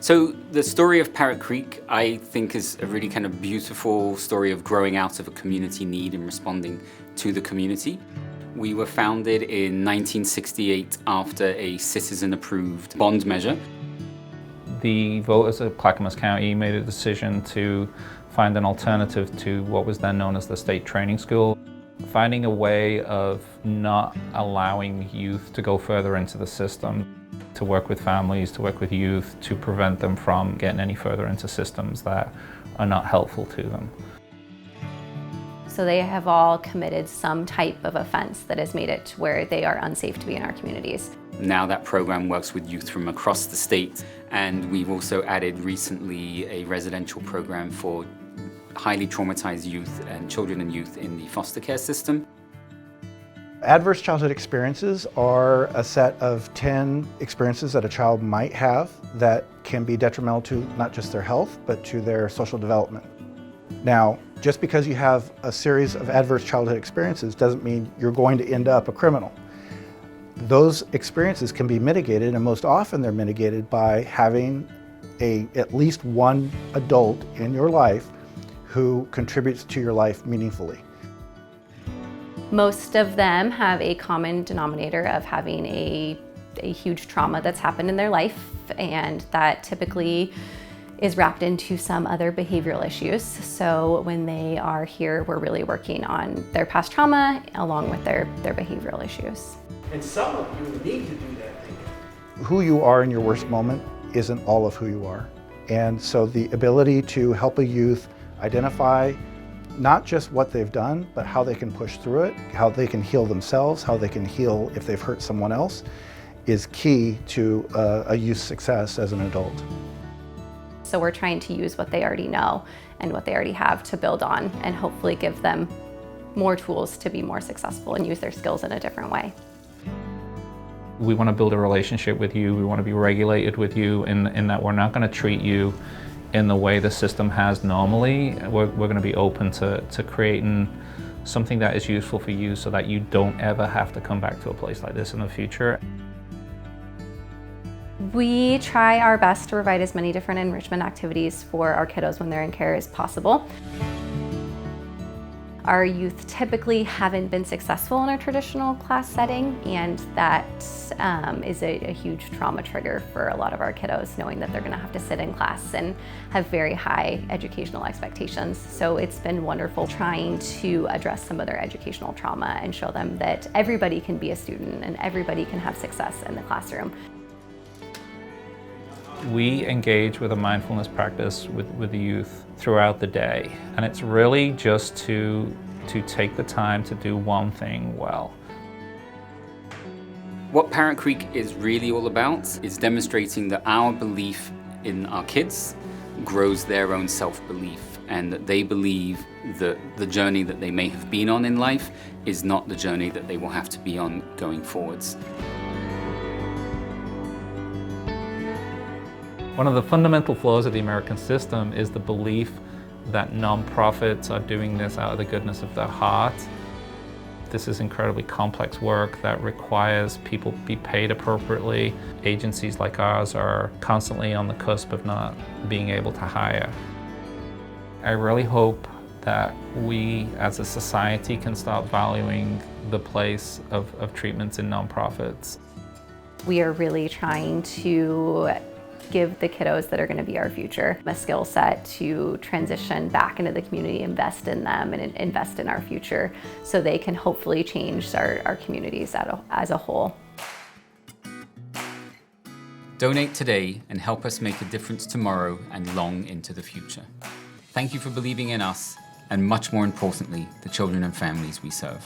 So the story of Parrott Creek, I think, is a really kind of beautiful story of growing out of a community need and responding to the community. We were founded in 1968 after a citizen-approved bond measure. The voters of Clackamas County made a decision to find an alternative to what was then known as the state training school. Finding a way of not allowing youth to go further into the system, to work with families, to work with youth, to prevent them from getting any further into systems that are not helpful to them. So they have all committed some type of offense that has made it where they are unsafe to be in our communities. Now that program works with youth from across the state, and we've also added recently a residential program for highly traumatized youth and children and youth in the foster care system. Adverse childhood experiences are a set of 10 experiences that a child might have that can be detrimental to not just their health, but to their social development. Now, just because you have a series of adverse childhood experiences doesn't mean you're going to end up a criminal. Those experiences can be mitigated, and most often they're mitigated by having at least one adult in your life who contributes to your life meaningfully. Most of them have a common denominator of having a huge trauma that's happened in their life, and that typically is wrapped into some other behavioral issues. So when they are here, we're really working on their past trauma along with their behavioral issues. And some of you need to do that thing. Who you are in your worst moment isn't all of who you are. And so the ability to help a youth identify not just what they've done, but how they can push through it, how they can heal themselves, how they can heal if they've hurt someone else, is key to a youth's success as an adult. So we're trying to use what they already know and what they already have to build on, and hopefully give them more tools to be more successful and use their skills in a different way. We want to build a relationship with you. We want to be regulated with you in that we're not going to treat you in the way the system has normally. We're going to be open to creating something that is useful for you so that you don't ever have to come back to a place like this in the future. We try our best to provide as many different enrichment activities for our kiddos when they're in care as possible. Our youth typically haven't been successful in a traditional class setting, and that is a huge trauma trigger for a lot of our kiddos, knowing that they're going to have to sit in class and have very high educational expectations. So it's been wonderful trying to address some of their educational trauma and show them that everybody can be a student and everybody can have success in the classroom. We engage with a mindfulness practice with the youth throughout the day, and it's really just to take the time to do one thing well. What Parrott Creek is really all about is demonstrating that our belief in our kids grows their own self-belief, and that they believe that the journey that they may have been on in life is not the journey that they will have to be on going forwards. One of the fundamental flaws of the American system is the belief that nonprofits are doing this out of the goodness of their heart. This is incredibly complex work that requires people to be paid appropriately. Agencies like ours are constantly on the cusp of not being able to hire. I really hope that we as a society can start valuing the place of treatments in nonprofits. We are really trying to give the kiddos that are going to be our future a skill set to transition back into the community, invest in them, and invest in our future so they can hopefully change our communities as a whole. Donate today and help us make a difference tomorrow and long into the future. Thank you for believing in us, and much more importantly, the children and families we serve.